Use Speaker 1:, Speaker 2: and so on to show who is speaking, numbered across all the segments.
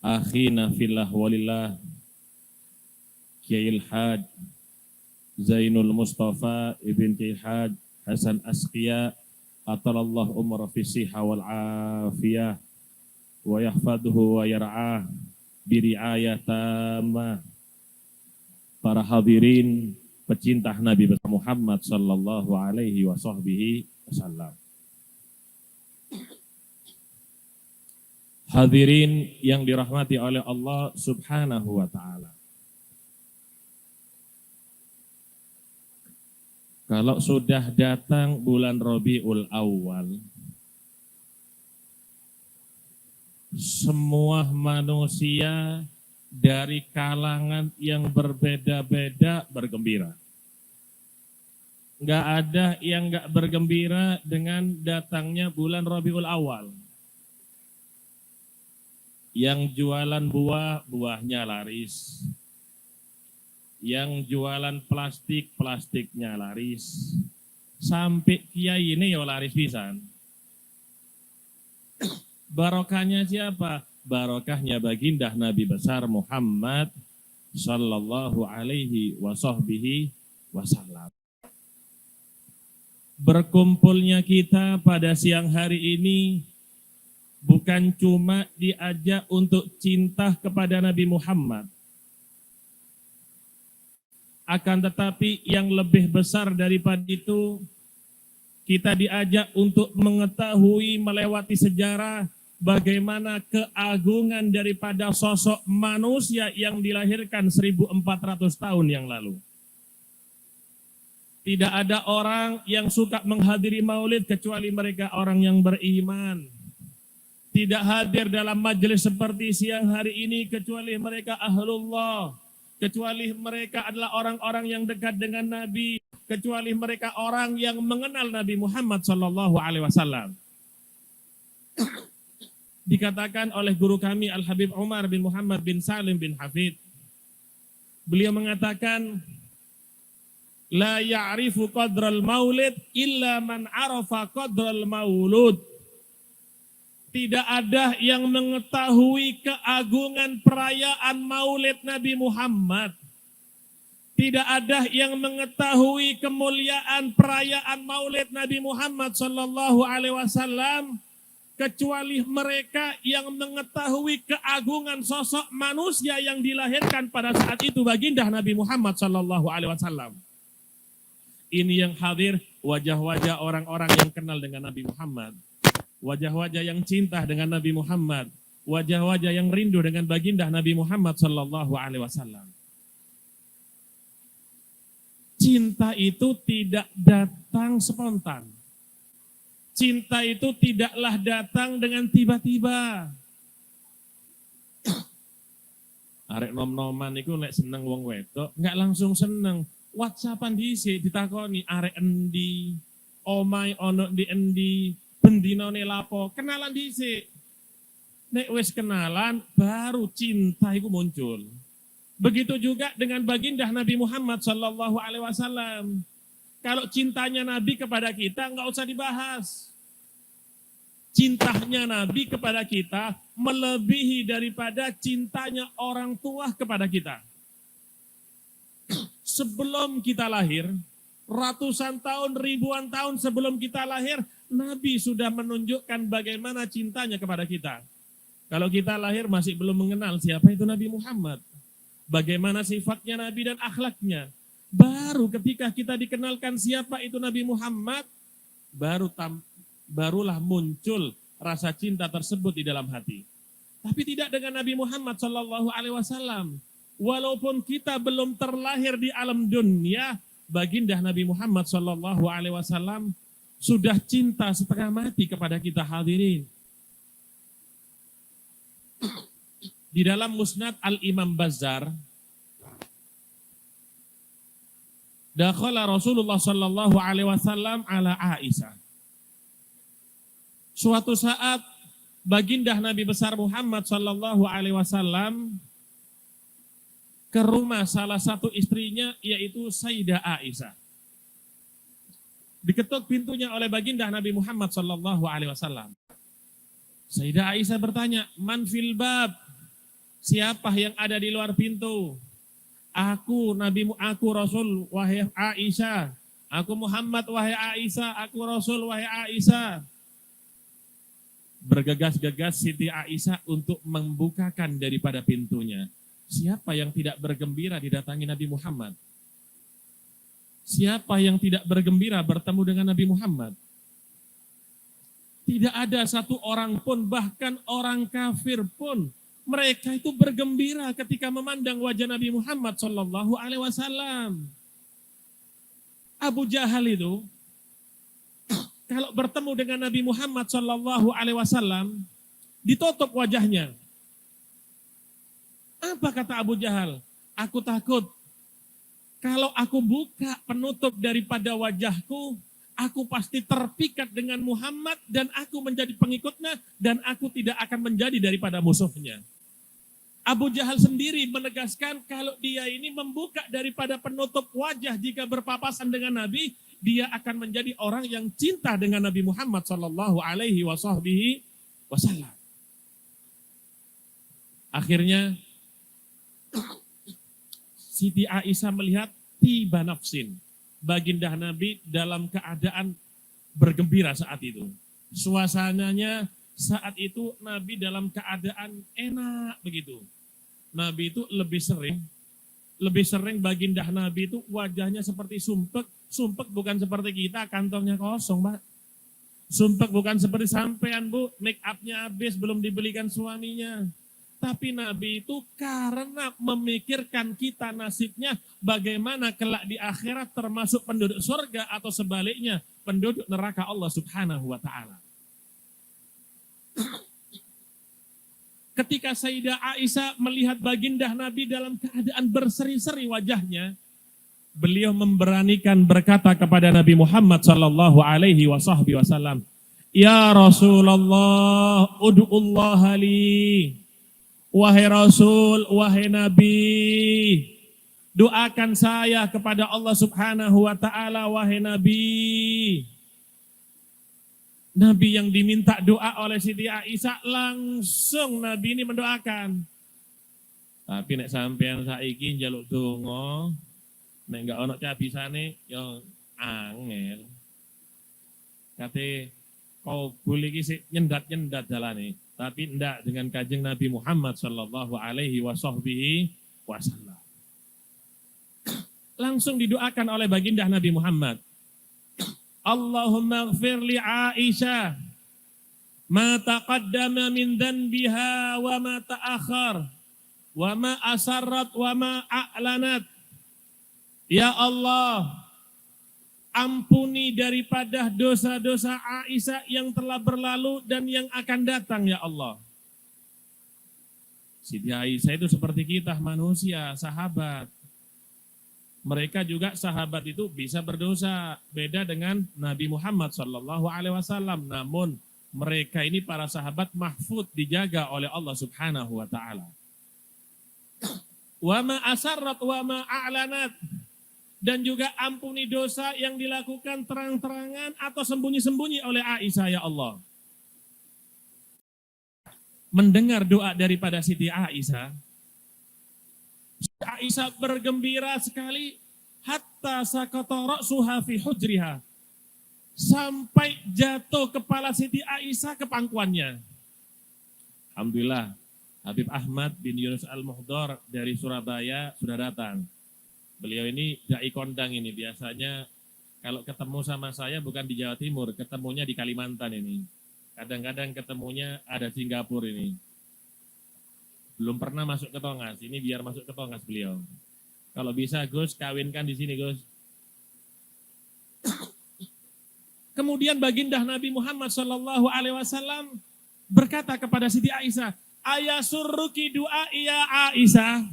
Speaker 1: akhina fillah walillah Kiai Haj Zainul Mustafa Ibn Kiai Haj Hasan Asqiya atalallah umar fi siha wal afiyah wa yahfaduhu wa yar'ah biriayah tamah. Para hadirin pecinta Nabi Muhammad sallallahu alaihi wasallam. Hadirin yang dirahmati oleh Allah Subhanahu wa taala. Kalau sudah datang bulan Rabiul Awal, semua manusia dari kalangan yang berbeda-beda bergembira. Enggak ada yang enggak bergembira dengan datangnya bulan Rabiul Awal. Yang jualan buah, buahnya laris. Yang jualan plastik, plastiknya laris. Sampai kiai ini ya laris pisan. Barokahnya siapa? Barokahnya baginda Nabi besar Muhammad sallallahu alaihi wasallam. Berkumpulnya kita pada siang hari ini bukan cuma diajak untuk cinta kepada Nabi Muhammad. Akan tetapi yang lebih besar daripada itu, kita diajak untuk mengetahui melewati sejarah bagaimana keagungan daripada sosok manusia yang dilahirkan 1400 tahun yang lalu. Tidak ada orang yang suka menghadiri maulid kecuali mereka orang yang beriman. Tidak hadir dalam majelis seperti siang hari ini kecuali mereka ahlullah. Kecuali mereka adalah orang-orang yang dekat dengan Nabi. Kecuali mereka orang yang mengenal Nabi Muhammad sallallahu alaihi wasallam. Dikatakan oleh guru kami Al-Habib Umar bin Muhammad bin Salim bin Hafid. Beliau mengatakan, la ya'rifu qadral maulid illa man arafa qadral maulud. Tidak ada yang mengetahui keagungan perayaan maulid Nabi Muhammad. Tidak ada yang mengetahui kemuliaan perayaan maulid Nabi Muhammad sallallahu alaihi wasallam kecuali mereka yang mengetahui keagungan sosok manusia yang dilahirkan pada saat itu baginda Nabi Muhammad sallallahu alaihi wasallam. Ini yang hadir wajah-wajah orang-orang yang kenal dengan Nabi Muhammad. Wajah-wajah yang cinta dengan Nabi Muhammad, wajah-wajah yang rindu dengan baginda Nabi Muhammad sallallahu alaihi wasallam. Cinta itu tidak datang spontan. Cinta itu tidaklah datang dengan tiba-tiba. Arek nom-noman iku nek seneng wong wedok, enggak langsung seneng. WhatsAppan dhisik ditakoni arek endi, omai ono di endi, bendinone lapo, kenalan dhisik. Nek wis kenalan baru cinta itu muncul. Begitu juga dengan baginda Nabi Muhammad sallallahu alaihi wasallam. Kalau cintanya Nabi kepada kita enggak usah dibahas. Cintanya Nabi kepada kita melebihi daripada cintanya orang tua kepada kita. Sebelum kita lahir, ratusan tahun, ribuan tahun sebelum kita lahir, Nabi sudah menunjukkan bagaimana cintanya kepada kita. Kalau kita lahir masih belum mengenal siapa itu Nabi Muhammad. Bagaimana sifatnya Nabi dan akhlaknya. Baru ketika kita dikenalkan siapa itu Nabi Muhammad, barulah muncul rasa cinta tersebut di dalam hati. Tapi tidak dengan Nabi Muhammad sallallahu alaihi wasallam. Walaupun kita belum terlahir di alam dunia, baginda Nabi Muhammad sallallahu alaihi wasallam sudah cinta setengah mati kepada kita hadirin. Di dalam Musnad Al-Imam Bazzar, dakhala Rasulullah sallallahu alaihi wasallam ala Aisyah. Suatu saat baginda Nabi besar Muhammad sallallahu alaihi wasallam ke rumah salah satu istrinya yaitu Sayyidah Aisyah. Diketuk pintunya oleh baginda Nabi Muhammad sallallahu alaihi wasallam. Sayyidah Aisyah bertanya, "Man fil bab?" Siapa yang ada di luar pintu? Aku nabimu, aku Rasul, wahai Aisyah. Aku Muhammad, wahai Aisyah. Aku Rasul, wahai Aisyah. Bergegas-gegas Siti Aisyah untuk membukakan daripada pintunya. Siapa yang tidak bergembira didatangi Nabi Muhammad? Siapa yang tidak bergembira bertemu dengan Nabi Muhammad? Tidak ada satu orang pun, bahkan orang kafir pun, mereka itu bergembira ketika memandang wajah Nabi Muhammad Shallallahu Alaihi Wasallam. Abu Jahal itu kalau bertemu dengan Nabi Muhammad Shallallahu Alaihi Wasallam ditutup wajahnya. Apa kata Abu Jahal? Aku takut kalau aku buka penutup daripada wajahku, aku pasti terpikat dengan Muhammad dan aku menjadi pengikutnya dan aku tidak akan menjadi daripada musuhnya. Abu Jahal sendiri menegaskan kalau dia ini membuka daripada penutup wajah jika berpapasan dengan Nabi, dia akan menjadi orang yang cinta dengan Nabi Muhammad Sallallahu Alaihi Wasallam. Akhirnya Siti Aisyah melihat tiba nafsin, baginda Nabi dalam keadaan bergembira saat itu. Suasananya saat itu Nabi dalam keadaan enak begitu. Nabi itu lebih sering baginda Nabi itu wajahnya seperti sumpek. Sumpek bukan seperti kita, kantongnya kosong, Pak. Sumpek bukan seperti sampean, Bu, make up-nya habis belum dibelikan suaminya. Tapi Nabi itu karena memikirkan kita nasibnya bagaimana kelak di akhirat termasuk penduduk surga atau sebaliknya penduduk neraka Allah Subhanahu wa taala. Ketika Sayyidah Aisyah melihat baginda Nabi dalam keadaan berseri-seri wajahnya, beliau memberanikan berkata kepada Nabi Muhammad sallallahu alaihi wasallam, "Ya Rasulullah, ud'ullaha li." Wahai Rasul, wahai Nabi, doakan saya kepada Allah Subhanahu wa taala, wahai Nabi. Nabi yang diminta doa oleh Siti Aisyah, langsung Nabi ini mendoakan. Tapi nek sampean saiki njaluk donga, nek enggak ono cabisane yo angel. Kate kau boleh iki sik nyendat-nyendat dalane, tapi ndak dengan Kanjeng Nabi Muhammad sallallahu alaihi wasallam. Langsung didoakan oleh baginda Nabi Muhammad. Allahumma ighfir li Aisyah ma taqaddama min dhanbiha wa ma ta'akhkhar wa ma asarrat wa ma a'lanat. Ya Allah, ampuni daripada dosa-dosa Aisyah yang telah berlalu dan yang akan datang, ya Allah. Siti Aisyah itu seperti kita manusia, sahabat. Mereka juga sahabat itu bisa berdosa, beda dengan Nabi Muhammad SAW. Namun mereka ini para sahabat mahfud, dijaga oleh Allah Subhanahu wa taala. Wa ma asarrat wa ma a'lanat. Dan juga ampuni dosa yang dilakukan terang-terangan atau sembunyi-sembunyi oleh Aisyah, ya Allah. Mendengar doa daripada Siti Aisyah, Aisyah bergembira sekali, hatta sakata ra'suha fi hujriha. Sampai jatuh kepala Siti Aisyah ke pangkuannya. Alhamdulillah, Habib Ahmad bin Yunus Al-Muhdar dari Surabaya sudah datang. Beliau ini dai kondang ini, biasanya kalau ketemu sama saya bukan di Jawa Timur, ketemunya di Kalimantan ini. Kadang-kadang ketemunya ada Singapura ini. Belum pernah masuk ke Tongas, ini biar masuk ke Tongas beliau. Kalau bisa Gus, kawinkan di sini Gus. Kemudian baginda Nabi Muhammad Shallallahu Alaihi Wasallam berkata kepada Siti Aisyah, ayasurruki doa ya Aisyah,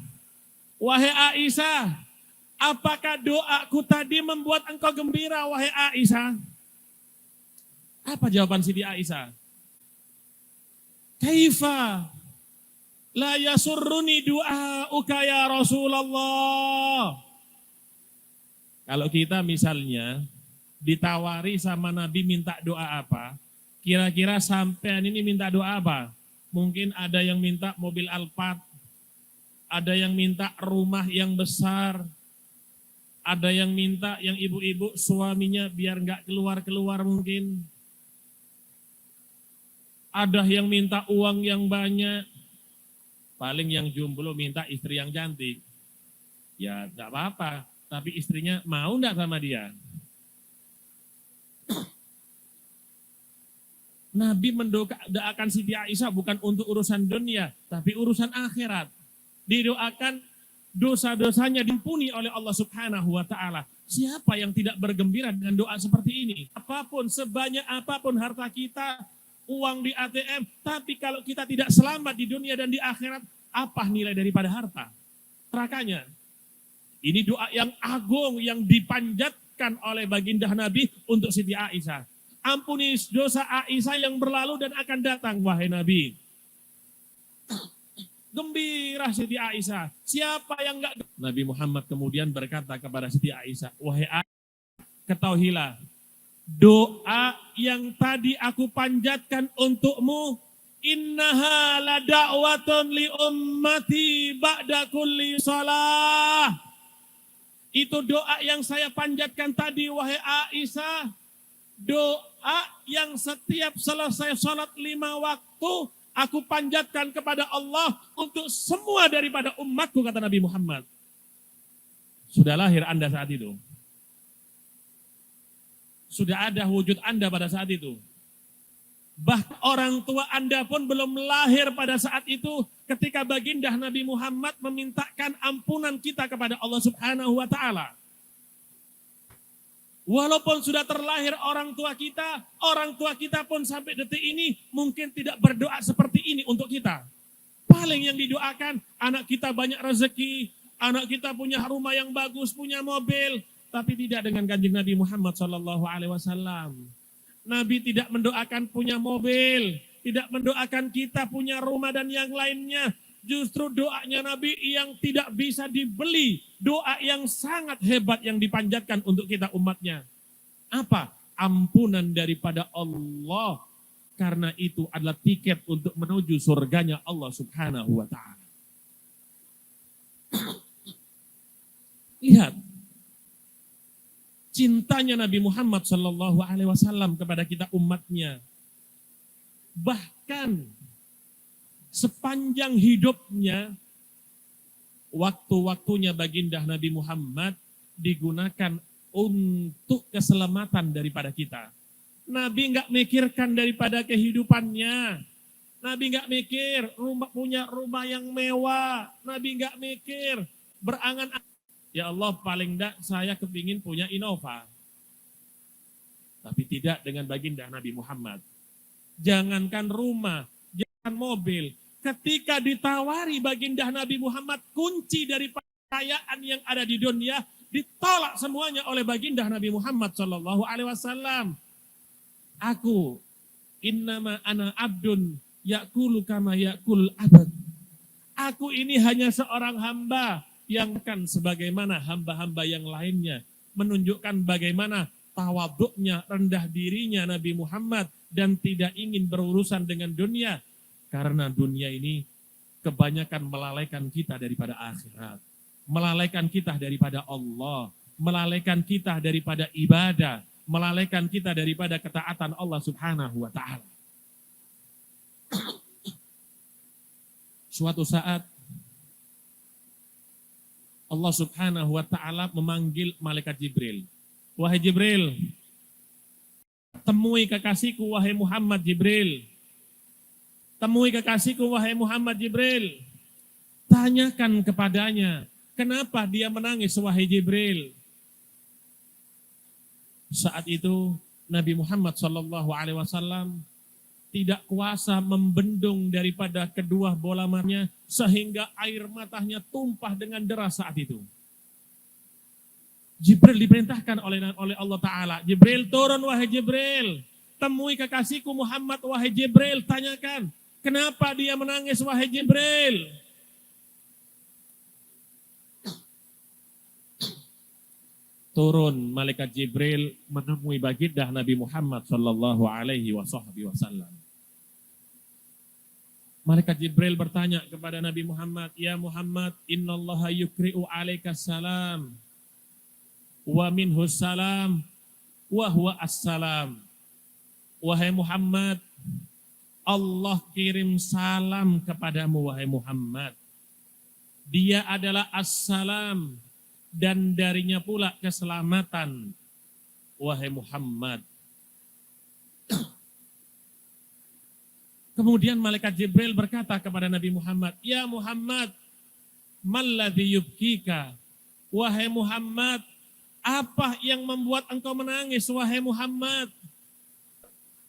Speaker 1: wahai Aisyah, apakah doaku tadi membuat engkau gembira, wahai Aisyah? Apa jawaban Siti Aisyah? Kaifa la yasurruni du'auka ya Rasulullah. Kalau kita misalnya ditawari sama Nabi minta doa apa, kira-kira sampean ini minta doa apa? Mungkin ada yang minta mobil Alphard, ada yang minta rumah yang besar, ada yang minta yang ibu-ibu suaminya biar nggak keluar-keluar mungkin. Ada yang minta uang yang banyak, paling yang jomblo minta istri yang cantik. Ya nggak apa-apa, tapi istrinya mau nggak sama dia? Nabi mendoakan Siti Aisyah bukan untuk urusan dunia, tapi urusan akhirat. Didoakan dosa-dosanya diampuni oleh Allah Subhanahu wa taala. Siapa yang tidak bergembira dengan doa seperti ini? Apapun, sebanyak apapun harta kita, uang di ATM, tapi kalau kita tidak selamat di dunia dan di akhirat, apa nilai daripada harta? Nerakanya. Ini doa yang agung yang dipanjatkan oleh baginda Nabi untuk Siti Aisyah. Ampuni dosa Aisyah yang berlalu dan akan datang, wahai Nabi. Gembira Siti Aisyah. Siapa yang enggak? Nabi Muhammad kemudian berkata kepada Siti Aisyah, wahai Aisyah, ketahuilah, doa yang tadi aku panjatkan untukmu, innaha la da'watun li ummati ba'da kulli shalah. Itu doa yang saya panjatkan tadi, wahai Aisyah. Doa yang setiap selesai sholat 5 waktu, aku panjatkan kepada Allah untuk semua daripada umatku, kata Nabi Muhammad. Sudah lahir Anda saat itu. Sudah ada wujud Anda pada saat itu. Bahkan orang tua Anda pun belum lahir pada saat itu ketika baginda Nabi Muhammad memintakan ampunan kita kepada Allah Subhanahu wa taala. Walaupun sudah terlahir orang tua kita pun sampai detik ini mungkin tidak berdoa seperti ini untuk kita. Paling yang didoakan, anak kita banyak rezeki, anak kita punya rumah yang bagus, punya mobil, tapi tidak dengan kanjeng Nabi Muhammad SAW. Nabi tidak mendoakan punya mobil, tidak mendoakan kita punya rumah dan yang lainnya. Justru doanya Nabi yang tidak bisa dibeli, doa yang sangat hebat yang dipanjatkan untuk kita umatnya. Apa? Ampunan daripada Allah. Karena itu adalah tiket untuk menuju surganya Allah Subhanahu wa ta'ala. Lihat, cintanya Nabi Muhammad SAW kepada kita umatnya. Bahkan sepanjang hidupnya, waktu-waktunya baginda Nabi Muhammad digunakan untuk keselamatan daripada kita. Nabi nggak mikirkan daripada kehidupannya. Nabi nggak mikir punya rumah yang mewah. Nabi nggak mikir berangan. Ya Allah, paling enggak saya kepingin punya Innova. Tapi tidak dengan baginda Nabi Muhammad. Jangankan rumah, jangan mobil. Ketika ditawari baginda Nabi Muhammad kunci dari kekayaan yang ada di dunia, ditolak semuanya oleh baginda Nabi Muhammad SAW. Aku, innama ana abdun yakulu kama yakul abad. Aku ini hanya seorang hamba yang kan sebagaimana hamba-hamba yang lainnya. Menunjukkan bagaimana tawaduknya, rendah dirinya Nabi Muhammad dan tidak ingin berurusan dengan dunia. Karena dunia ini kebanyakan melalaikan kita daripada akhirat. Melalaikan kita daripada Allah. Melalaikan kita daripada ibadah. Melalaikan kita daripada ketaatan Allah Subhanahu wa ta'ala. Suatu saat Allah Subhanahu wa ta'ala memanggil malaikat Jibril. Wahai Jibril, temui kekasihku wahai Muhammad Jibril. Temui kekasihku wahai Muhammad Jibril. Tanyakan kepadanya, kenapa dia menangis wahai Jibril? Saat itu Nabi Muhammad SAW tidak kuasa membendung daripada kedua bola matanya sehingga air matanya tumpah dengan deras saat itu. Jibril diperintahkan oleh Allah Ta'ala. Jibril turun wahai Jibril. Temui kekasihku Muhammad wahai Jibril. Tanyakan. Kenapa dia menangis wahai Jibril? Turun malaikat Jibril menemui baginda Nabi Muhammad sallallahu alaihi wasallam. Malaikat Jibril bertanya kepada Nabi Muhammad, "Ya Muhammad, innallaha yukri'u 'alaika salam wa minhu salam wa huwa assalam." Wahai Muhammad, Allah kirim salam kepadamu wahai Muhammad. Dia adalah assalam dan darinya pula keselamatan wahai Muhammad. Kemudian malaikat Jibril berkata kepada Nabi Muhammad, "Ya Muhammad, malladzi yubkika?" Wahai Muhammad, apa yang membuat engkau menangis wahai Muhammad?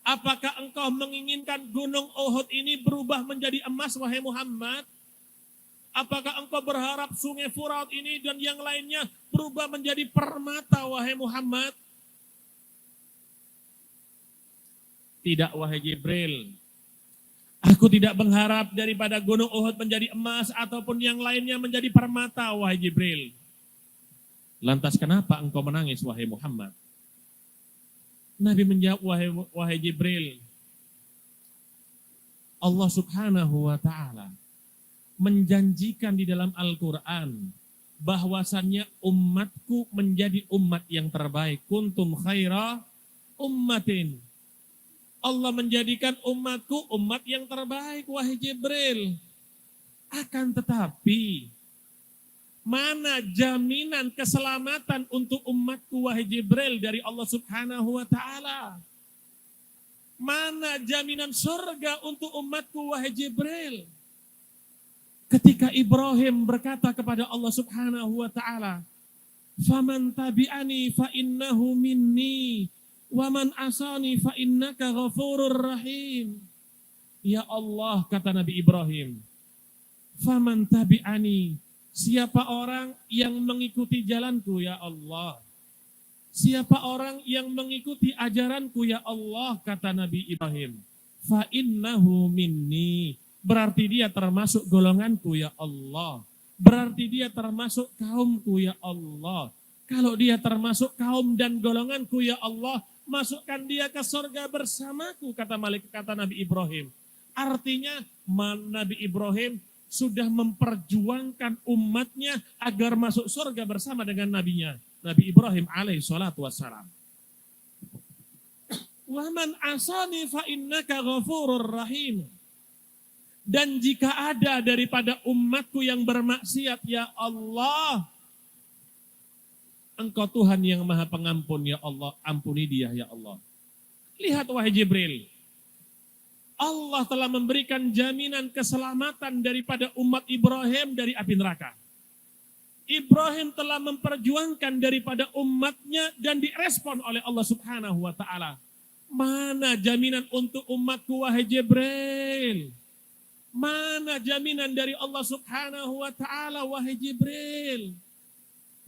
Speaker 1: Apakah engkau menginginkan gunung Uhud ini berubah menjadi emas wahai Muhammad? Apakah engkau berharap sungai Furat ini dan yang lainnya berubah menjadi permata wahai Muhammad? Tidak wahai Jibril. Aku tidak berharap daripada gunung Uhud menjadi emas ataupun yang lainnya menjadi permata, wahai Jibril. Lantas kenapa engkau menangis, wahai Muhammad? Nabi menjawab, wahai Jibril, Allah subhanahu wa ta'ala menjanjikan di dalam Al-Quran bahwasannya umatku menjadi umat yang terbaik. Kuntum khaira ummatin. Allah menjadikan umatku umat yang terbaik, wahai Jibril. Akan tetapi, mana jaminan keselamatan untuk umatku, wahai Jibril, dari Allah subhanahu wa ta'ala? Mana jaminan surga untuk umatku, wahai Jibril? Ketika Ibrahim berkata kepada Allah subhanahu wa ta'ala, "Faman tabi'ani fa innahu minni, waman asani fa innaka ghafurur rahim." Ya Allah, kata Nabi Ibrahim, "Faman tabi'ani," siapa orang yang mengikuti jalanku ya Allah. Siapa orang yang mengikuti ajaranku ya Allah, kata Nabi Ibrahim. Fa innahu minni, berarti dia termasuk golonganku ya Allah. Berarti dia termasuk kaumku ya Allah. Kalau dia termasuk kaum dan golonganku ya Allah, masukkan dia ke surga bersamaku, kata Nabi Ibrahim. Artinya Nabi Ibrahim sudah memperjuangkan umatnya agar masuk surga bersama dengan nabinya, Nabi Ibrahim alaihi salatu wassalam. Wa man asani fa innaka ghafurur rahim. Dan jika ada daripada umatku yang bermaksiat, ya Allah, Engkau Tuhan yang Maha Pengampun, ya Allah, ampuni dia, ya Allah. Lihat wahai Jibril, Allah telah memberikan jaminan keselamatan daripada umat Ibrahim dari api neraka. Ibrahim telah memperjuangkan daripada umatnya dan direspon oleh Allah subhanahu wa ta'ala. Mana jaminan untuk umatku wahai Jibril? Mana jaminan dari Allah subhanahu wa ta'ala wahai Jibril?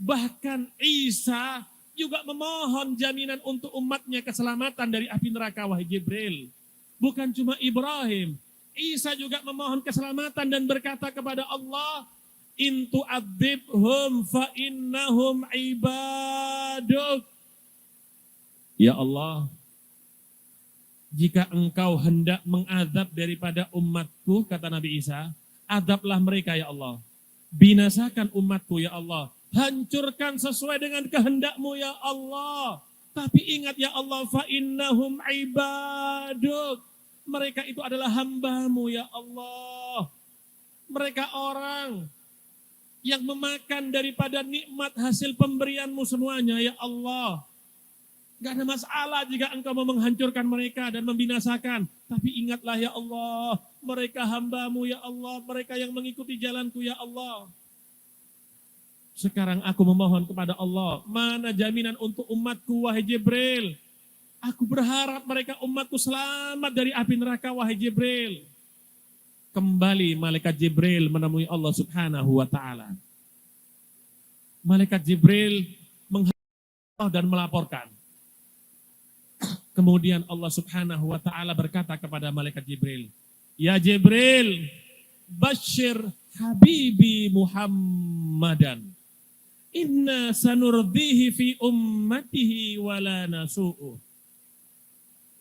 Speaker 1: Bahkan Isa juga memohon jaminan untuk umatnya keselamatan dari api neraka wahai Jibril. Bukan cuma Ibrahim, Isa juga memohon keselamatan dan berkata kepada Allah, "In tu'adzibhum fa innahum ibaduk." Ya Allah, jika engkau hendak mengadab daripada umatku, kata Nabi Isa, adablah mereka ya Allah. Binasakan umatku ya Allah. Hancurkan sesuai dengan kehendakmu ya Allah. Tapi ingat ya Allah, fa innahum ibaduk. Mereka itu adalah hambamu ya Allah. Mereka orang yang memakan daripada nikmat hasil pemberianmu semuanya ya Allah. Gak ada masalah jika engkau mau menghancurkan mereka dan membinasakan. Tapi ingatlah ya Allah, mereka hambamu ya Allah, mereka yang mengikuti jalanku ya Allah. Sekarang aku memohon kepada Allah, mana jaminan untuk umatku wahai Jibril? Aku berharap mereka umatku selamat dari api neraka wahai Jibril. Kembali malaikat Jibril menemui Allah subhanahu wa ta'ala. Malaikat Jibril menghadap dan melaporkan. Kemudian Allah subhanahu wa ta'ala berkata kepada malaikat Jibril, "Ya Jibril, Bashir Habibi Muhammadan. Inna sanurdihi fi ummatihi wala nasu'u."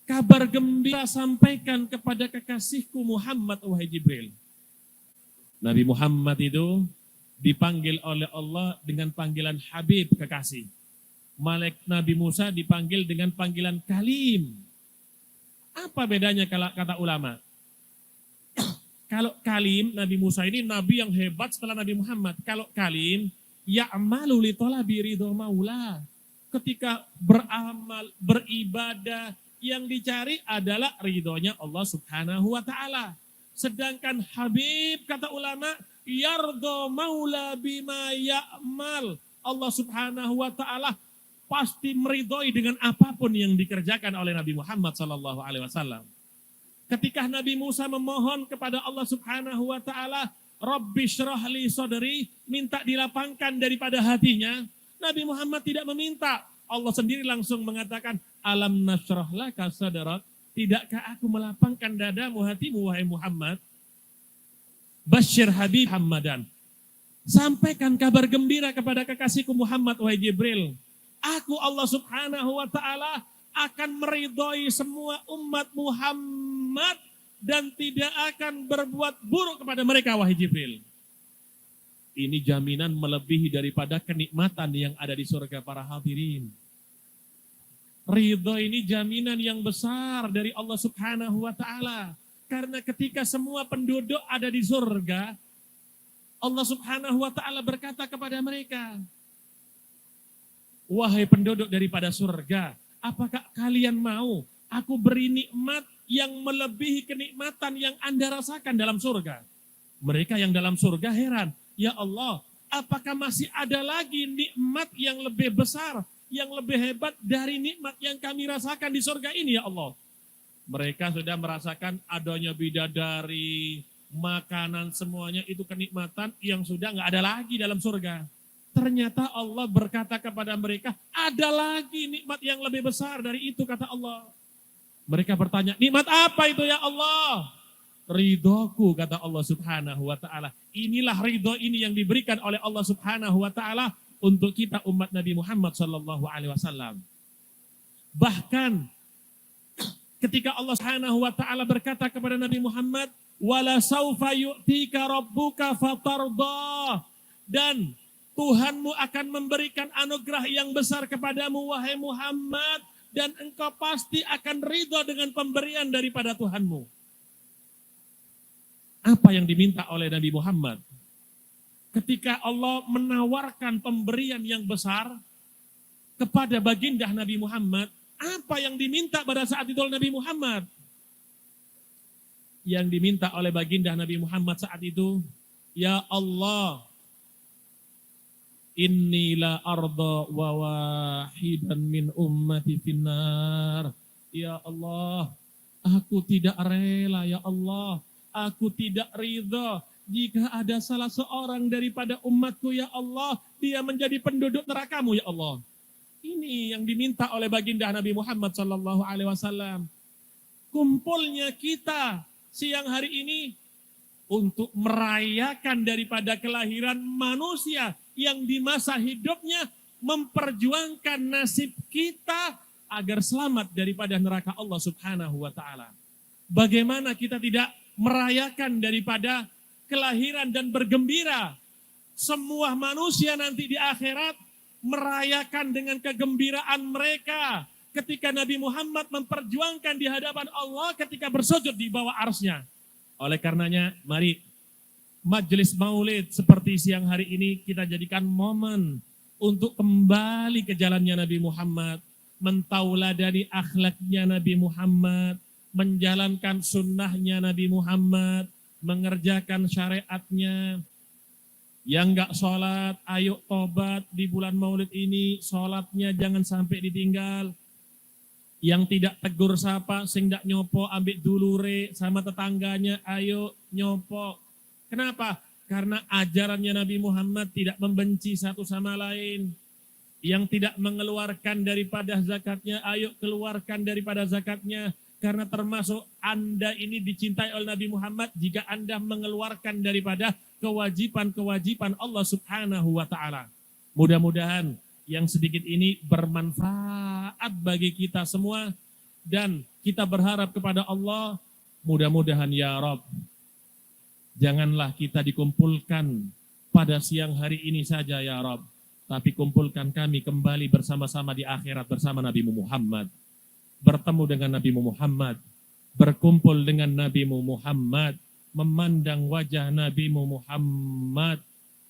Speaker 1: kabar gembira sampaikan kepada kekasihku Muhammad, wahai Jibril. Nabi Muhammad itu dipanggil oleh Allah dengan panggilan Habib, kekasih. Malaikat Nabi Musa dipanggil dengan panggilan Kalim. Apa bedanya kalau kata ulama? Kalau Kalim, Nabi Musa ini nabi yang hebat setelah Nabi Muhammad. Kalau Kalim, ya'malu li talabi ridho maula. Ketika beramal, beribadah, yang dicari adalah ridhonya Allah Subhanahu wa ta'ala. Sedangkan Habib, kata ulama, yardo maula bima ya'mal. Allah Subhanahu wa ta'ala pasti meridhoi dengan apapun yang dikerjakan oleh Nabi Muhammad sallallahu alaihi wasallam. Ketika Nabi Musa memohon kepada Allah Subhanahu wa ta'ala, Rabbi syrah li sadri, minta dilapangkan daripada hatinya, Nabi Muhammad tidak meminta. Allah sendiri langsung mengatakan, alam nasyrah laka sadrak, tidakkah aku melapangkan dadamu, hatimu, wahai Muhammad? Basyir Habib Muhammadan. Sampaikan kabar gembira kepada kekasihku Muhammad, wahai Jibril. Aku Allah Subhanahu wa ta'ala akan meridhoi semua umat Muhammad dan tidak akan berbuat buruk kepada mereka, wahai Jibril. Ini jaminan melebihi daripada kenikmatan yang ada di surga para hadirin. Ridho ini jaminan yang besar dari Allah Subhanahu wa ta'ala. Karena ketika semua penduduk ada di surga, Allah Subhanahu wa ta'ala berkata kepada mereka, wahai penduduk daripada surga, apakah kalian mau aku beri nikmat yang melebihi kenikmatan yang Anda rasakan dalam surga? Mereka yang dalam surga heran, ya Allah, apakah masih ada lagi nikmat yang lebih besar, yang lebih hebat dari nikmat yang kami rasakan di surga ini, ya Allah? Mereka sudah merasakan adanya bidadari, makanan, semuanya itu kenikmatan yang sudah nggak ada lagi dalam surga. Ternyata Allah berkata kepada mereka, ada lagi nikmat yang lebih besar dari itu, kata Allah. Mereka bertanya, nikmat apa itu ya Allah? Ridhoku, kata Allah Subhanahu wa ta'ala. Inilah ridho ini yang diberikan oleh Allah Subhanahu wa ta'ala untuk kita umat Nabi Muhammad sallallahu alaihi wasallam. Bahkan ketika Allah Subhanahu wa ta'ala berkata kepada Nabi Muhammad, wala saufa yu'tika rabbuka fatardah, dan Tuhanmu akan memberikan anugerah yang besar kepadamu, wahai Muhammad, dan engkau pasti akan ridho dengan pemberian daripada Tuhanmu. Apa yang diminta oleh Nabi Muhammad? Ketika Allah menawarkan pemberian yang besar kepada baginda Nabi Muhammad, apa yang diminta pada saat itu oleh Nabi Muhammad? Yang diminta oleh baginda Nabi Muhammad saat itu, ya Allah, inni la arda wa wahidan min ummati finnar. Ya Allah, aku tidak rela, ya Allah, aku tidak ridha jika ada salah seorang daripada umatku, ya Allah, dia menjadi penduduk nerakamu, ya Allah. Ini yang diminta oleh baginda Nabi Muhammad sallallahu alaihi wasallam. Kumpulnya kita siang hari ini untuk merayakan daripada kelahiran manusia yang di masa hidupnya memperjuangkan nasib kita agar selamat daripada neraka Allah Subhanahu wa ta'ala. Bagaimana kita tidak merayakan daripada kelahiran dan bergembira semua manusia nanti di akhirat, merayakan dengan kegembiraan mereka ketika Nabi Muhammad memperjuangkan di hadapan Allah ketika bersujud di bawah arsy-Nya. Oleh karenanya, mari majelis maulid seperti siang hari ini kita jadikan momen untuk kembali ke jalannya Nabi Muhammad, mentauladani akhlaknya Nabi Muhammad, menjalankan sunnahnya Nabi Muhammad, mengerjakan syariatnya. Yang enggak sholat, ayo tobat di bulan maulid ini, sholatnya jangan sampai ditinggal. Yang tidak tegur sapa, sing ndak nyopo, ambil dulure sama tetangganya, ayo nyopo. Kenapa? Karena ajarannya Nabi Muhammad tidak membenci satu sama lain. Yang tidak mengeluarkan daripada zakatnya, ayo keluarkan daripada zakatnya. Karena termasuk Anda ini dicintai oleh Nabi Muhammad jika Anda mengeluarkan daripada kewajiban-kewajiban Allah Subhanahu wa ta'ala. Mudah-mudahan yang sedikit ini bermanfaat bagi kita semua dan kita berharap kepada Allah, mudah-mudahan ya Rabb, janganlah kita dikumpulkan pada siang hari ini saja ya Rabb, tapi kumpulkan kami kembali bersama-sama di akhirat bersama Nabi Muhammad, bertemu dengan Nabi Muhammad, berkumpul dengan Nabi Muhammad, memandang wajah Nabi Muhammad,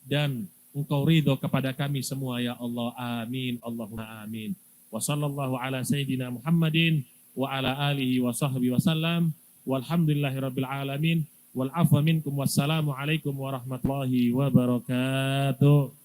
Speaker 1: dan Engkau ridho kepada kami semua ya Allah. Amin. Allahumma amin. Wa sallallahu ala sayyidina Muhammadin wa ala alihi wa sahbihi wa sallam. Walhamdulillahi rabbil alamin. Wal afwa minkum. Wassalamu alaikum warahmatullahi wabarakatuh.